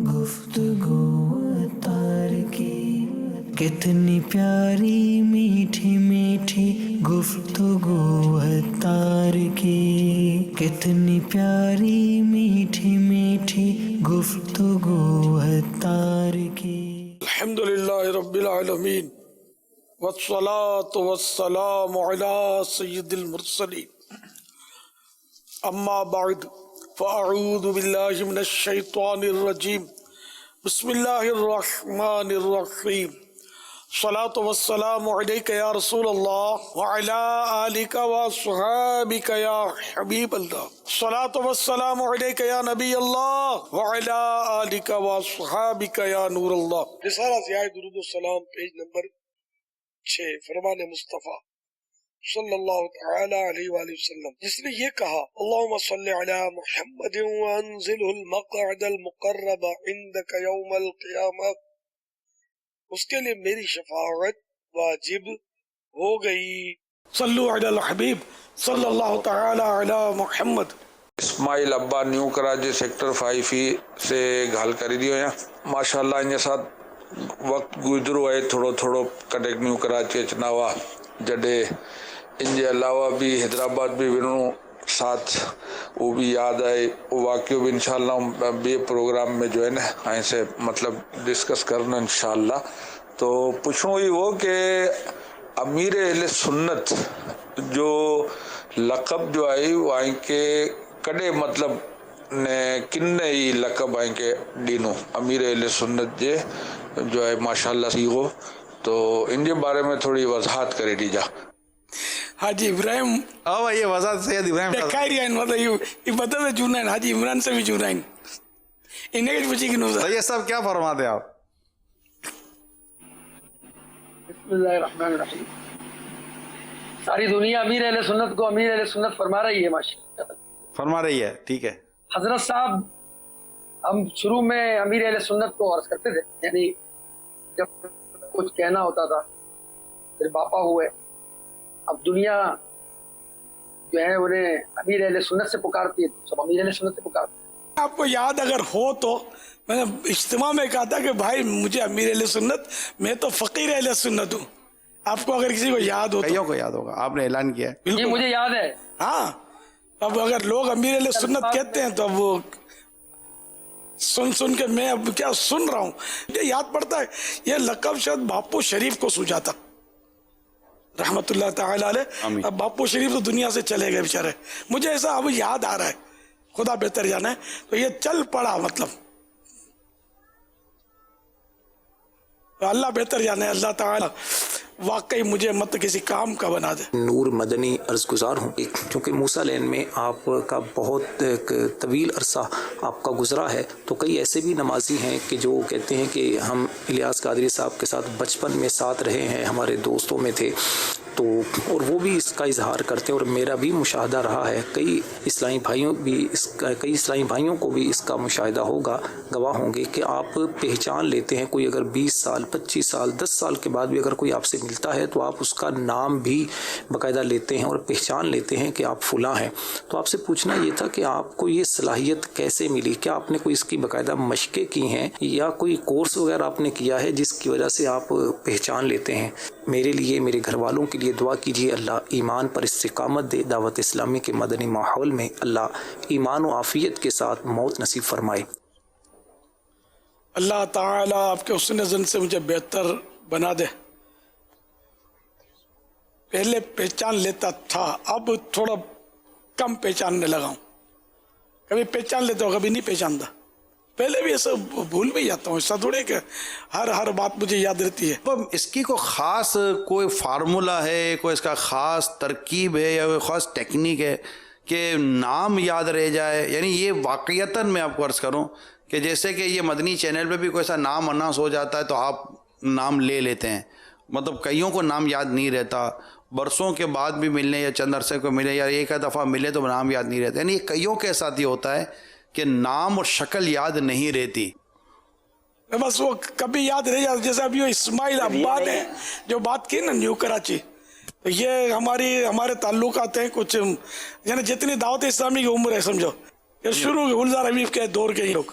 گفتگو تار کی کتنی پیاری میٹھی میٹھی گفتگو تار کی کتنی پیاری میٹھی میٹھی گفتگو تار کی. الحمدللہ رب العالمین والصلاة والسلام علی سید المرسلین اما بعد فاعوذ باللہ من الشیطان الرجیم بسم اللہ الرحمن الرحیم الصلاة والسلام علیک یا رسول اللہ وعلی آلک وصحابک یا حبیب اللہ الصلاة والسلام علیک یا نبی اللہ وعلی آلک وصحابک یا نور اللہ. رسالہ ضیاء درود السلام پیج نمبر 6 فرمان مصطفیٰ صلی اللہ تعالی علیہ وآلہ وسلم جس نے یہ کہا اللہم صلی علی محمد وانزلہ المقعد المقرب عندک یوم القیامہ، اس کے لیے میری شفاعت واجب ہو گئی. صلو علی الحبیب صلی اللہ تعالی علی محمد. اسماعیل ابا نیو کراچی سیکٹر 5 سے گال کری دیو یا ماشاءاللہ ان ساتھ وقت گزرو ہے تھوڑو تھوڑو کڈیک نیو کراچی اچنا ہوا جڈے ان کے علاوہ بھی حیدرآباد بھی ونو ساتھ وہ بھی یاد آئے وہ واقعہ بھی انشاءاللہ بے پروگرام میں جو ہے نا ایسے مطلب ڈسکس کرنا انشاءاللہ. تو پوچھوں ہی وہ کہ امیر اہل سنت جو لقب جو آئی وہ آئیں کے کڈے مطلب نے کن ہی لقب آئیں کے ڈینو امیر اہل سنت جے جو ہے ماشاءاللہ سیغو تو ان کے بارے میں تھوڑی وضاحت کرے دی جا. حاجی ابراہیم یہ وضاحت سید ابراہیم مطلب یہ بدل جونا ہے حاجی عمران سے بھی جونا ہے انہیں کچھ پوچھی کہ یہ سب کیا فرماتے آپ؟ بسم اللہ الرحمن الرحیم. ساری دنیا امیر اہل سنت کو امیر اہل سنت فرما رہی ہے ماشاءاللہ فرما رہی ہے. ٹھیک ہے حضرت صاحب، ہم شروع میں امیر اہل سنت کو عرض کرتے تھے، یعنی جب کچھ کہنا ہوتا تھا پھر باپا ہوئے، اب دنیا جو ہے انہیں امیر اہل سنت سے پکارتی ہے، سب امیر اہل سنت سے پکارتے ہیں. آپ کو یاد اگر ہو تو میں نے اجتماع میں کہا تھا کہ بھائی مجھے امیر اہل سنت، میں تو فقیر اہل سنت ہوں. آپ کو اگر کسی کو یاد ہو کئیوں کو یاد ہوگا، آپ نے اعلان کیا ہے. یہ مجھے یاد ہے. ہاں، اب اگر لوگ امیر اہل سنت کہتے ہیں تو اب وہ سن کے میں اب کیا سن رہا ہوں. مجھے یاد پڑتا ہے یہ لقب شاید باپو شریف کو سوچا تھا رحمت اللہ تعالی علیہ. اب باپو شریف تو دنیا سے چلے گئے بیچارے، مجھے ایسا اب یاد آ رہا ہے، خدا بہتر جانا ہے. تو یہ چل پڑا مطلب اللہ بہتر جانے، اللہ تعالی واقعی مجھے مت کسی کام کا بنا دے. نور مدنی عرض گزار ہوں کیونکہ موسیٰ لین میں آپ کا بہت طویل عرصہ آپ کا گزرا ہے، تو کئی ایسے بھی نمازی ہیں کہ جو کہتے ہیں کہ ہم الیاس قادری صاحب کے ساتھ بچپن میں ساتھ رہے ہیں، ہمارے دوستوں میں تھے، تو اور وہ بھی اس کا اظہار کرتے ہیں اور میرا بھی مشاہدہ رہا ہے. کئی اسلامی بھائیوں کو بھی اس کا مشاہدہ ہوگا، گواہ ہوں گے کہ آپ پہچان لیتے ہیں. کوئی اگر 20 سال 25 سال 10 سال کے بعد بھی اگر کوئی آپ سے ملتا ہے تو آپ اس کا نام بھی باقاعدہ لیتے ہیں اور پہچان لیتے ہیں کہ آپ فلاں ہیں. تو آپ سے پوچھنا یہ تھا کہ آپ کو یہ صلاحیت کیسے ملی؟ کیا آپ نے کوئی اس کی باقاعدہ مشقیں کی ہیں یا کوئی کورس وغیرہ آپ نے کیا ہے جس کی وجہ سے آپ پہچان لیتے ہیں؟ میرے لیے، میرے گھر والوں کے لیے دعا کیجیے، اللہ ایمان پر استقامت دے، دعوت اسلامی کے مدنی ماحول میں اللہ ایمان و عافیت کے ساتھ موت نصیب فرمائے. اللہ تعالی آپ کے حسن زن سے مجھے بہتر بنا دے. پہلے پہچان لیتا تھا، اب تھوڑا کم پہچاننے لگا ہوں. کبھی پہچان لیتا ہوں، کبھی نہیں پہچانتا. پہلے بھی ایسا بھول بھی جاتا ہوں، ایسا تھوڑے کہ ہر بات مجھے یاد رہتی ہے. اس کی کوئی خاص کوئی فارمولا ہے، کوئی اس کا خاص ترکیب ہے یا کوئی خاص ٹیکنیک ہے کہ نام یاد رہ جائے؟ یعنی یہ واقعتاً میں آپ کو عرض کروں کہ جیسے کہ یہ مدنی چینل پہ بھی کوئی ایسا نام اناؤنس ہو جاتا ہے تو آپ نام لے لیتے ہیں، مطلب کئیوں کو نام یاد نہیں رہتا، برسوں کے بعد بھی ملنے یا چند عرصے کو ملے یا ایک دفعہ ملے تو نام یاد نہیں رہتا. یعنی یہ کئیوں کے ساتھ یہ ہوتا ہے کہ نام اور شکل یاد نہیں رہتی. بس وہ کبھی یاد رہ جاتا. جیسے ابھی اسماعیل ابا نے جو بات کی نا نیو کراچی، یہ ہمارے تعلقات ہیں کچھ، یعنی جتنی دعوت اسلامی کی عمر ہے سمجھو، یہ شروع گلزار حبیب کے دور کے ہی لوگ،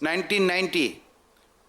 1990।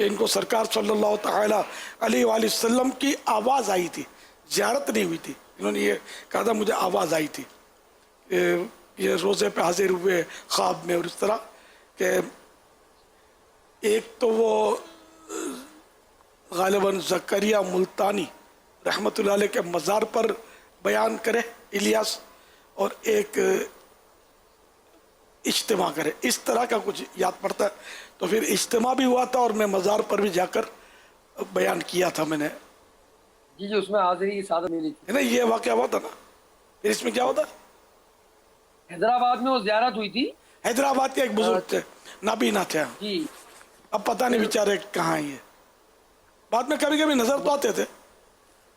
کہ ان کو سرکار صلی اللہ تعالی علیہ وآلہ وسلم کی آواز آئی تھی، زیارت نہیں ہوئی تھی. انہوں نے یہ کہا تھا مجھے آواز آئی تھی، یہ روزے پہ حاضر ہوئے خواب میں، اور اس طرح کہ ایک تو وہ غالباً زکریا ملتانی رحمۃ اللہ علیہ کے مزار پر بیان کرے الیاس، اور ایک اجتماع کرے، اس طرح کا کچھ یاد پڑتا ہے. تو پھر اجتماع بھی ہوا تھا اور میں مزار پر بھی جا کر بیان کیا تھا میں نے. جی اس میں حاضری کی سعادت ملی تھی. نہیں یہ واقعہ ہوا تھا نا. پھر اس میں کیا ہوتا؟ حیدرآباد میں وہ زیارت ہوئی تھی. حیدرآباد کے ایک بزرگ تھے، نابینا تھے، جی اب پتہ نہیں بیچارے کہاں ہیں. یہ بعد میں کبھی کبھی نظر تو آتے تھے،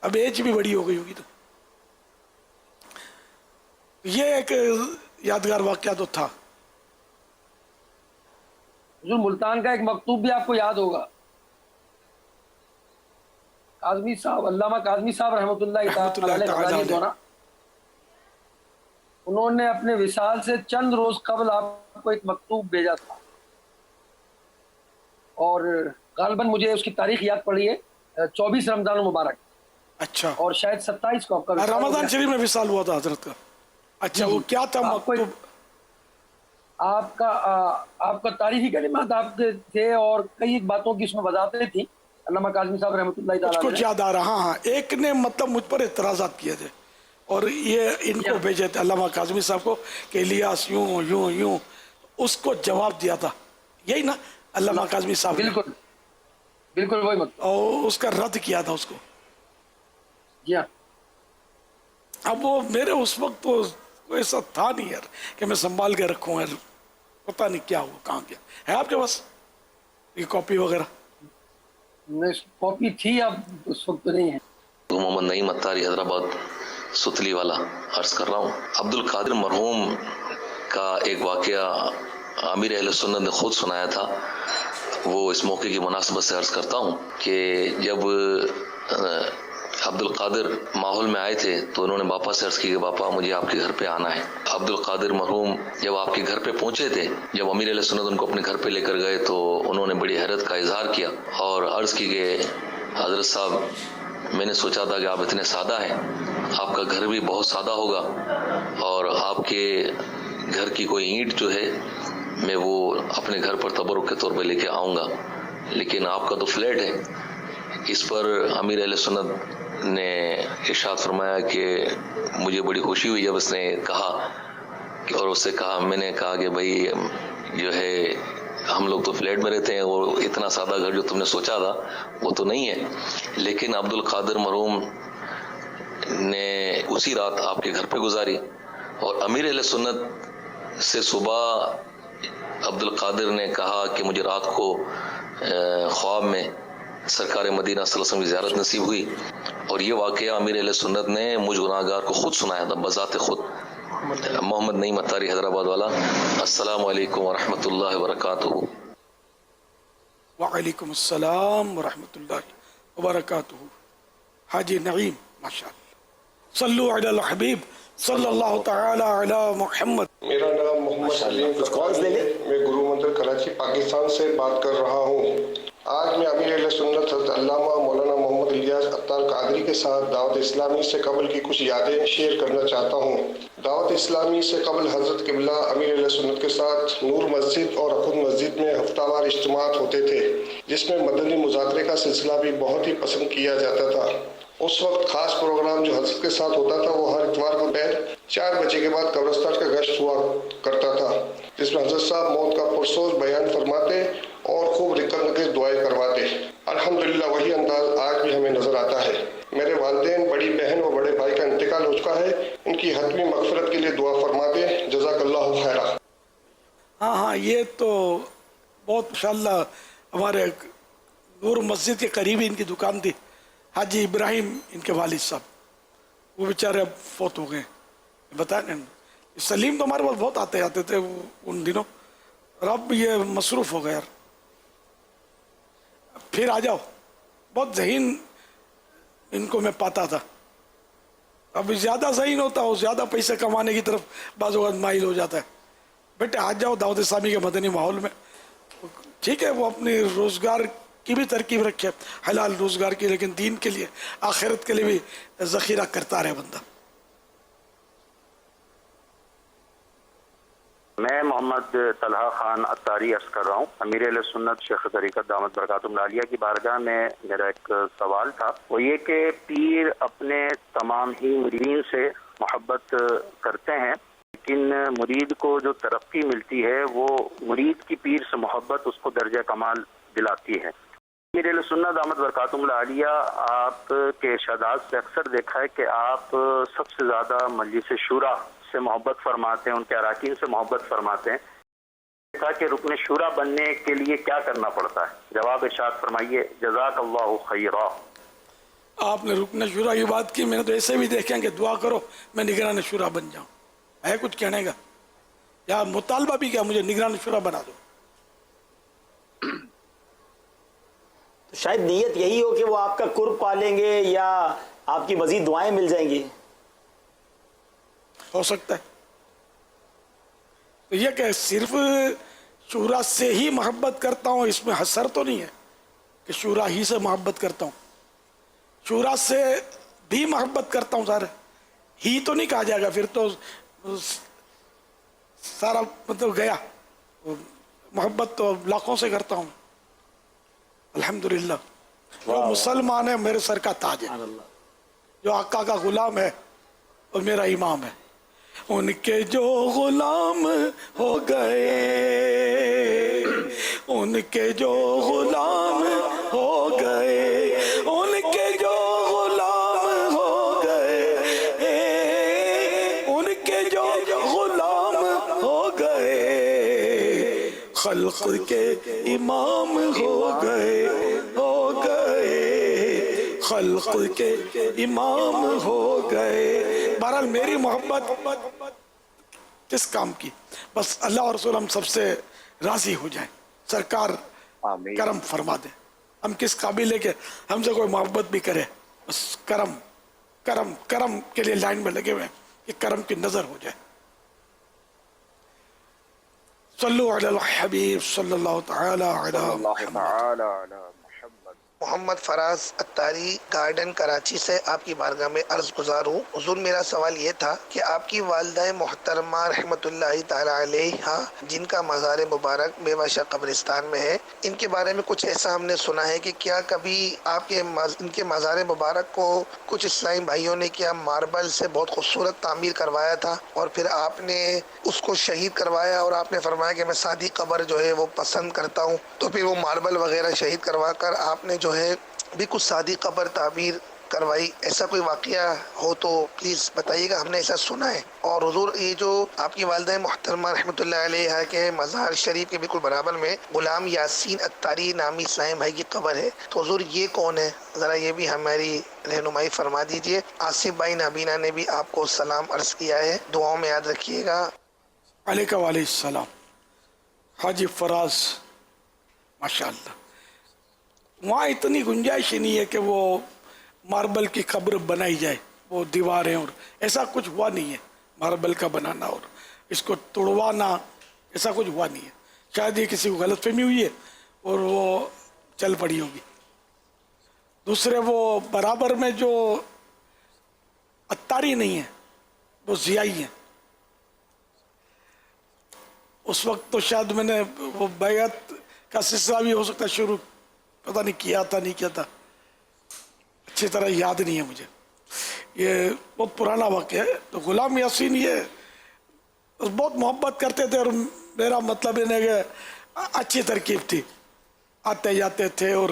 اب ایج بھی بڑی ہو گئی ہوگی. تو یہ ایک یادگار واقعہ تو تھا. حضور ملتان کا ایک مکتوب بھی آپ کو یاد ہوگا. کاظمی صاحب، علامہ کاظمی صاحب رحمۃ اللہ تعالی علیہ، انہوں نے اپنے وصال سے چند روز قبل آپ کو ایک مکتوب بھیجا تھا، اور غالباً مجھے اس کی تاریخ یاد پڑی ہے 24 رمضان المبارک. اچھا، اور شاید 27 کو آپ کا رمضان شریف میں وصال ہوا تھا حضرت کا. اچھا وہ کیا تھا مکتوب؟ آپ کا تاریخی کلمات آپ کے تھے، اور کئی باتوں کی اس میں وضاحتیں تھیں. علامہ کاظمی صاحب رحمۃ اللہ تعالی کچھ یاد آ رہا. ہاں ایک نے مطلب مجھ پر اعتراضات کیے تھے، اور یہ ان کو بھیجے تھے علامہ کاظمی صاحب کو کہ الیاس یوں یوں یوں. اس کو جواب دیا تھا یہی نا علامہ کاظمی صاحب؟ بالکل بالکل وہی مطلب، اور اس کا رد کیا تھا اس کو. جی ہاں. اب وہ میرے اس وقت تو ایسا تھا نہیں یار کہ میں سنبھال کے رکھوں یار، پتہ نہیں کیا ہوا کہاں گیا. ہے آپ کے پاس یہ کاپی وغیرہ؟ کاپی تھی، اب اس وقت تو نہیں ہے. محمد نعیم اتاری حیدرآباد ستلی والا عرض کر رہا ہوں. عبد القادر مرحوم کا ایک واقعہ امیر اہل سنت نے خود سنایا تھا، وہ اس موقع کی مناسبت سے عرض کرتا ہوں کہ جب عبد القادر ماحول میں آئے تھے تو انہوں نے باپا سے عرض کی کہ باپا مجھے آپ کے گھر پہ آنا ہے. عبد القادر مرحوم جب آپ کے گھر پہ پہنچے تھے، جب امیر علیہ سنت ان کو اپنے گھر پہ لے کر گئے تو انہوں نے بڑی حیرت کا اظہار کیا اور عرض کی کہ حضرت صاحب میں نے سوچا تھا کہ آپ اتنے سادہ ہیں، آپ کا گھر بھی بہت سادہ ہوگا، اور آپ کے گھر کی کوئی اینٹ جو ہے میں وہ اپنے گھر پر تبرک کے طور پہ لے کے آؤں گا، لیکن آپ کا تو فلیٹ ہے. اس پر امیر اہل سنت نے ارشاد فرمایا کہ مجھے بڑی خوشی ہوئی جب اس نے کہا، اور اس سے کہا، میں نے کہا کہ بھائی جو ہے ہم لوگ تو فلیٹ میں رہتے ہیں، اور اتنا سادہ گھر جو تم نے سوچا تھا وہ تو نہیں ہے. لیکن عبد القادر مرحوم نے اسی رات آپ کے گھر پہ گزاری، اور امیر اہل سنت سے صبح عبد القادر نے کہا کہ مجھے رات کو خواب میں سرکار مدینہ صلی اللہ علیہ وسلم کی زیارت نصیب ہوئی، اور یہ واقعہ امیر اہل سنت نے مجھ گناہگار کو خود سنایا تھا بذات خود. محمد نعیم اتاری حیدرآباد والا. السلام علیکم ورحمۃ اللہ وبرکاتہ. وعلیکم السلام ورحمۃ اللہ وبرکاتہ. حاجی نعیم ماشاء اللہ. صلو علی الحبیب صلی اللہ تعالی علی محمد. میرا نام محمد سلیم ہے، میں گرو مندر کراچی پاکستان سے بات کر رہا ہوں. آج میں امیر اہل سنت حضرت علامہ مولانا محمد الیاس اتار قادری کے ساتھ دعوت اسلامی سے قبل کی کچھ یادیں شیئر کرنا چاہتا ہوں. دعوت اسلامی سے قبل حضرت قبلہ امیر اہل سنت کے ساتھ نور مسجد اور اخن مسجد میں ہفتہ وار اجتماعات ہوتے تھے، جس میں مدنی مذاکرے کا سلسلہ بھی بہت ہی پسند کیا جاتا تھا. اس وقت خاص پروگرام جو حضرت کے ساتھ ہوتا تھا وہ ہر اتوار کو دوپہر 4 بجے کے بعد قبرستان کا گشت ہوا کرتا تھا، جس میں حضرت صاحب موت کا پرسوز بیان فرماتے اور خوب رکن کے دعائیں کرواتے. الحمدللہ وہی انداز آج بھی ہمیں نظر آتا ہے. میرے والدین، بڑی بہن و بڑے بھائی کا انتقال ہو چکا ہے، ان کی حتمی مغفرت کے لیے دعا فرما دیں. جزاک اللہ خیرہ. ہاں یہ تو بہت ماشاءاللہ ہمارے نور مسجد کے قریب ہی ان کی دکان تھی. حاجی ابراہیم ان کے والد صاحب، وہ بیچارے اب فوت ہو گئے. بتائیں نا، سلیم تو ہمارے پاس بہت آتے تھے ان دنوں، اور اب یہ مصروف ہو گئے. یار پھر آ جاؤ، بہت ذہین ان کو میں پاتا تھا. اب زیادہ ذہین ہوتا ہو، زیادہ پیسے کمانے کی طرف بعض اوقات مائل ہو جاتا ہے. بیٹے آ جاؤ دعوت اسلامی کے مدنی ماحول میں. ٹھیک ہے وہ اپنی روزگار کی بھی ترکیب رکھے، حلال روزگار کی، لیکن دین کے لیے، آخرت کے لیے بھی ذخیرہ کرتا رہے بندہ. میں محمد طلحہ خان عطاری عرض کر رہا ہوں. امیر اہل سنت شیخ طریقت دامت برکاتہم العالیہ کی بارگاہ میں میرا ایک سوال تھا، وہ یہ کہ پیر اپنے تمام ہی مریدین سے محبت کرتے ہیں، لیکن مرید کو جو ترقی ملتی ہے وہ مرید کی پیر سے محبت اس کو درجہ کمال دلاتی ہے. امیر اہل سنت دامت برکاتہم العالیہ آپ کے ارشادات سے اکثر دیکھا ہے کہ آپ سب سے زیادہ مجلس شورا سے محبت فرماتے ہیں، ان کے اراکین سے محبت فرماتے ہیں. دیکھا کہ رکن شورا بننے کے لیے کیا کرنا پڑتا ہے؟ جواب ارشاد فرمائیے. جزاک اللہ خیرا. آپ نے رکن شورا کی بات کی، میں نے تو ایسے بھی دیکھیں کہ دعا کرو میں نگران شورا بن جاؤں. ہے کچھ کہنے کا یا مطالبہ بھی کیا مجھے نگران شورا بنا دو؟ شاید نیت یہی ہو کہ وہ آپ کا قرب پالیں گے یا آپ کی مزید دعائیں مل جائیں گی. ہو سکتا ہے. تو یہ کہ صرف شورا سے ہی محبت کرتا ہوں اس میں حسر تو نہیں ہے کہ شورا ہی سے محبت کرتا ہوں. شورا سے بھی محبت کرتا ہوں، سارے ہی تو نہیں کہا جائے گا، پھر تو سارا مطلب گیا. محبت تو لاکھوں سے کرتا ہوں. الحمدللہ جو مسلمان ہے میرے سر کا تاج ہے، جو آقا کا غلام ہے اور میرا امام ہے. ان کے جو غلام ہو گئے، ان کے جو غلام ہو گئے، ان کے جو غلام ہو گئے، ان کے جو غلام ہو گئے، خلق کے امام ہو گئے، ہو گئے، خلق کے امام ہو گئے. بہرحال میری محبت کس کام کی؟ بس اللہ اور رسول ہم سب سے راضی ہو جائیں، سرکار کرم فرما دیں. ہم کس قابل ہے کہ ہم سے کوئی محبت بھی کرے؟ بس کرم کرم کرم کے لیے لائن میں لگے ہوئے ہیں کہ کرم کی نظر ہو جائے. صلو علی الحبیب صلی اللہ تعالی علی محمد. محمد فراز عطاری گارڈن کراچی سے آپ کی بارگاہ میں عرض گزار ہوں. حضور میرا سوال یہ تھا کہ آپ کی والدہ محترمہ رحمۃ اللہ تعالی علیہا جن کا مزار مبارک بیواشہ قبرستان میں ہے، ان کے بارے میں کچھ ایسا ہم نے سنا ہے کہ کیا کبھی آپ کے ان کے مزار مبارک کو کچھ اسلامی بھائیوں نے کیا ماربل سے بہت خوبصورت تعمیر کروایا تھا اور پھر آپ نے اس کو شہید کروایا اور آپ نے فرمایا کہ میں سادی قبر جو ہے وہ پسند کرتا ہوں، تو پھر وہ ماربل وغیرہ شہید کروا کر آپ نے جو ہے بھی کچھ سادی قبر تعمیر کروائی؟ ایسا کوئی واقعہ ہو تو پلیز بتائیے گا، ہم نے ایسا سنا ہے. اور حضور یہ جو آپ کی والدہ محترمہ رحمۃ اللہ علیہ کے مزار شریف کے بالکل برابر میں غلام یاسین عطاری نامی اسلامی بھائی کی قبر ہے، تو حضور یہ کون ہے؟ ذرا یہ بھی ہماری رہنمائی فرما دیجئے. آصف بھائی نابینا نے بھی آپ کو سلام عرض کیا ہے، دعاؤں میں یاد رکھیے گا. علیکہ وعلیہ السلام. حاجی فراز ماشاءاللہ، وہاں اتنی گنجائش ہی نہیں ہے کہ وہ ماربل کی قبر بنائی جائے، وہ دیواریں اور ایسا کچھ ہوا نہیں ہے. ماربل کا بنانا اور اس کو توڑوانا ایسا کچھ ہوا نہیں ہے. شاید یہ کسی کو غلط فہمی ہوئی ہے اور وہ چل پڑی ہوگی. دوسرے وہ برابر میں جو عطاری نہیں ہے وہ ضیائی ہیں. اس وقت تو شاید میں نے وہ بیعت کا سلسلہ بھی ہو سکتا شروع پتہ نہیں کیا تھا نہیں کیا تھا، اچھی طرح یاد نہیں ہے مجھے. یہ بہت پرانا واقعہ ہے. تو غلام یاسین یہ بہت محبت کرتے تھے اور میرا مطلب یہ کہ اچھی ترکیب تھی، آتے جاتے تھے اور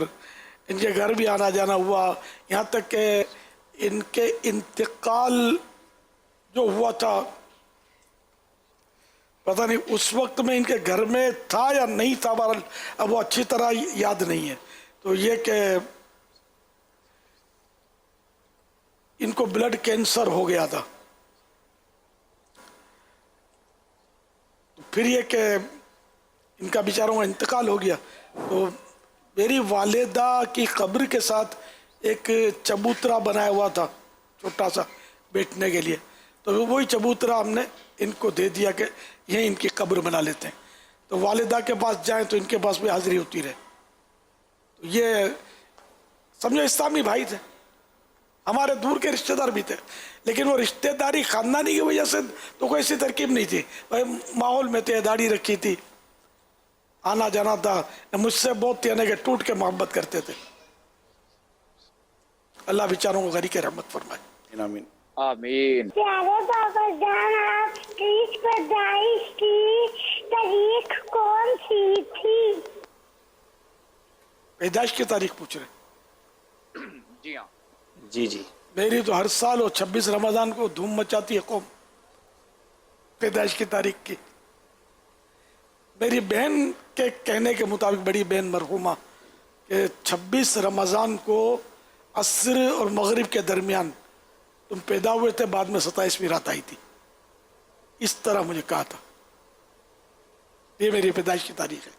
ان کے گھر بھی آنا جانا ہوا، یہاں تک کہ ان کے انتقال جو ہوا تھا پتہ نہیں اس وقت میں ان کے گھر میں تھا یا نہیں تھا، بہرحال اب وہ اچھی طرح یاد نہیں ہے. تو یہ کہ ان کو بلڈ کینسر ہو گیا تھا. پھر یہ کہ ان کا بیچاروں کا انتقال ہو گیا. تو میری والدہ کی قبر کے ساتھ ایک چبوترا بنایا ہوا تھا چھوٹا سا بیٹھنے کے لیے، تو وہی چبوترا ہم نے ان کو دے دیا کہ یہ ان کی قبر بنا لیتے ہیں. تو والدہ کے پاس جائیں تو ان کے پاس بھی حاضری ہوتی رہے. یہ سمجھو اسلامی بھائی تھے, ہمارے دور کے رشتہ دار بھی تھے, لیکن وہ رشتہ داری خاندانی کی وجہ سے تو کوئی ایسی ترکیب نہیں تھی. ماحول میں تھے, داڑھی رکھی تھی, آنا جانا تھا. مجھ سے بہت یعنی کہ ٹوٹ کے محبت کرتے تھے. اللہ بیچاروں کو غریق رحمت فرمائے. آمین آمین. پیارے بابا جان, آپ کی پیدائش کی تاریخ کون سی تھی؟ پیدائش کی تاریخ پوچھ رہے؟ جی ہاں. جی جی. میری تو ہر سال وہ 26 رمضان کو دھوم مچاتی ہے قوم پیدائش کی تاریخ کی. میری بہن کے کہنے کے مطابق, بڑی بہن مرحومہ, کہ 26 رمضان کو عصر اور مغرب کے درمیان تم پیدا ہوئے تھے, بعد میں 27ویں رات آئی تھی. اس طرح مجھے کہا تھا. یہ میری پیدائش کی تاریخ ہے,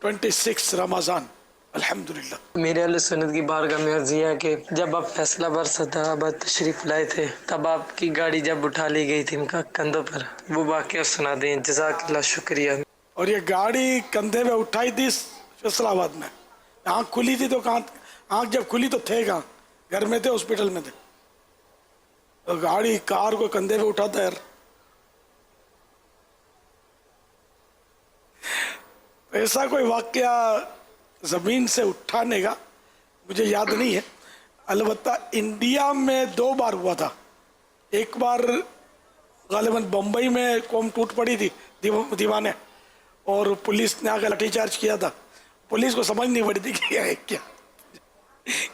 26 رمضان. الحمدللہ. میرے اہل سنت کی بارگاہ میں عرض ہے کہ جب آپ فیصلہ بار صدر آباد تشریف لائے تھے, تب آپ کی گاڑی جب اٹھا لی گئی تھی ان کا کندھوں پر, وہ واقعہ سنا دیں. جزاک اللہ, شکریہ. اور یہ گاڑی کندھے میں اٹھائی تھی فیصلہ آباد میں. آنکھ کھلی تھی تو کہاں, آنکھ جب کھلی تو تھے کہاں, گھر میں تھے, ہاسپٹل میں تھے. تو گاڑی کار کو کندھے پہ اٹھاتا ہے یار. ایسا کوئی واقعہ زمین سے اٹھانے کا مجھے یاد نہیں ہے. البتہ انڈیا میں 2 بار ہوا تھا. ایک بار غالباً بمبئی میں قوم ٹوٹ پڑی تھی, دیوانے, اور پولیس نے آ کے لاٹھی چارج کیا تھا. پولیس کو سمجھ نہیں پڑی تھی کہ کیا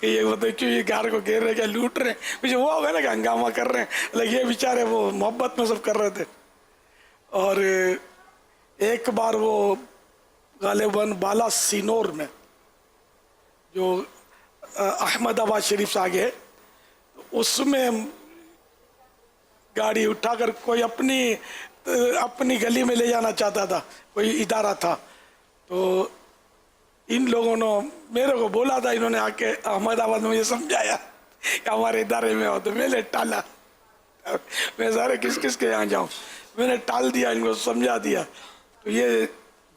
کہ یہ مطلب کیوں یہ کار کو گھیر رہے, کیا لوٹ رہے ہیں. مجھے وہ ہوگا نا کہ ہنگامہ کر رہے ہیں, لیکن یہ بیچارے وہ محبت میں سب کر رہے تھے. اور ایک بار وہ غالباً بالا سینور میں, جو احمد آباد شریف سے آگے, اس میں گاڑی اٹھا کر کوئی اپنی گلی میں لے جانا چاہتا تھا, کوئی ادارہ تھا. تو ان لوگوں نے میرے کو بولا تھا, انہوں نے آ کے احمد آباد میں مجھے سمجھایا کہ ہمارے ادارے میں ہو, تو میں نے ٹالا. میں سارے کس کے یہاں جاؤں, میں نے ٹال دیا, ان کو سمجھا دیا. تو یہ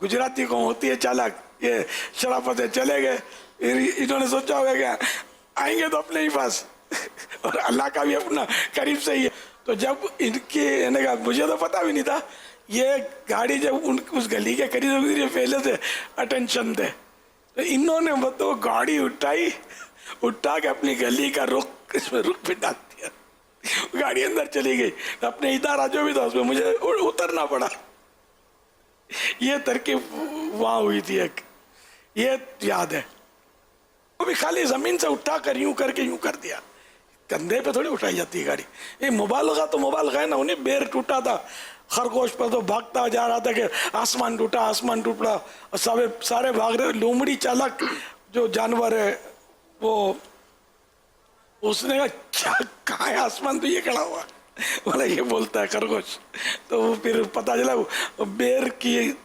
گجراتی قوم ہوتی ہے چالاک, یہ شرافت چلے گئے. انہوں نے سوچا ہوگا کہ آئیں گے تو اپنے ہی پاس, اور اللہ کا بھی اپنا قریب سے ہی ہے. تو جب ان کی مجھے تو پتا بھی نہیں تھا, یہ گاڑی جب اس گلی کے قریب پہلے سے اٹینشن تھے, تو انہوں نے مطلب گاڑی اٹھا کے اپنی گلی کا اس میں رخ پہ ڈال دیا. گاڑی اندر چلی گئی, اپنے ادارہ جو بھی تھا اس میں مجھے اترنا پڑا. یہ ترکیب وہاں ہوئی تھی ایک, یہ یاد ہے. وہ بھی خالی زمین سے اٹھا کر یوں کر کے یوں کر دیا, کندھے پہ تھوڑی اٹھائی جاتی ہے گاڑی. یہ مبالغہ تو مبالغہ ہے نا. انہیں بیر ٹوٹا تھا خرگوش پر, تو بھاگتا جا رہا تھا کہ آسمان ٹوٹا, آسمان ٹوٹا, اور سارے بھاگ رہے. لومڑی چالک جو جانور ہے وہ, اس نے کہا کہاں ہے آسمان, تو یہ کھڑا ہوا, بولا یہ بولتا ہے خرگوش. تو پھر پتا چلا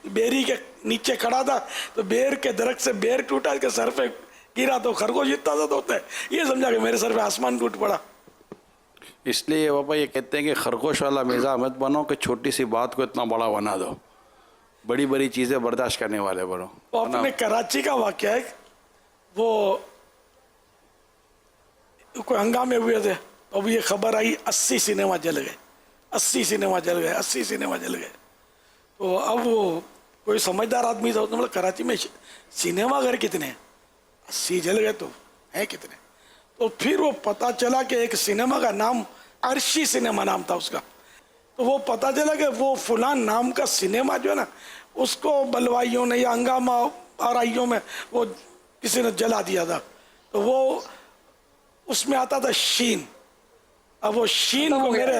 بیری کے نیچے کھڑا تھا, تو بیر کے درخت سے بیر ٹوٹا کے سر پہ گرا, تو خرگوش اتنا زیادہ ہوتا ہے, یہ سمجھا کہ میرے سر پہ آسمان ٹوٹ پڑا. اس لیے پاپا یہ کہتے ہیں کہ خرگوش والا مزاج مت بنو کہ چھوٹی سی بات کو اتنا بڑا بنا دو. بڑی بڑی چیزیں برداشت کرنے والے بنو. وہ اپنے کراچی کا واقعہ ہے, وہ کوئی ہنگامے ہوئے تھے, تو اب یہ خبر آئی 80 سنیما جل گئے, 80 سنیما جل گئے, 80 سنیما جل گئے. تو اب وہ کوئی سمجھدار آدمی تھا, اس نے بولا کراچی میں سنیما گھر کتنے ہیں, 80 جل گئے تو ہیں کتنے. تو پھر وہ پتا چلا کہ ایک سنیما کا نام عرشی سنیما نام تھا اس کا. تو وہ پتا چلا کہ وہ فلان نام کا سنیما جو ہے نا, اس کو بلوائیوں نے یا ہنگامہ آرائیوں میں وہ کسی نے جلا دیا تھا. تو وہ اس میں آتا تھا شین. اب وہ شین کو میرے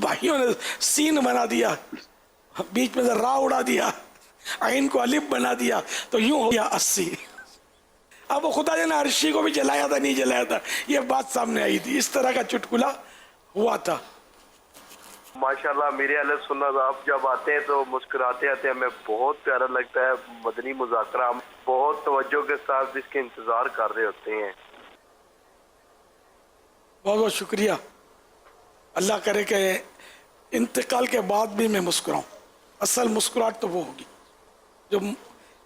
بھائیوں نے سین بنا دیا, بیچ میں سے راہ اڑا دیا, عین کو الف بنا دیا, تو یوں ہو گیا 80. اب وہ خدا جانے عرشی کو بھی جلایا تھا نہیں جلایا تھا, یہ بات سامنے آئی تھی. اس طرح کا چٹکلا ہوا تھا. ماشاءاللہ میرے اہل سنت, آپ جب آتے ہیں تو مسکراتے آتے ہیں, ہمیں بہت پیارا لگتا ہے. مدنی مذاکرہ ہم بہت توجہ کے ساتھ اس کے انتظار کر رہے ہوتے ہیں. بہت بہت شکریہ. اللہ کرے کہ انتقال کے بعد بھی میں مسکراؤں. اصل مسکراہٹ تو وہ ہوگی جو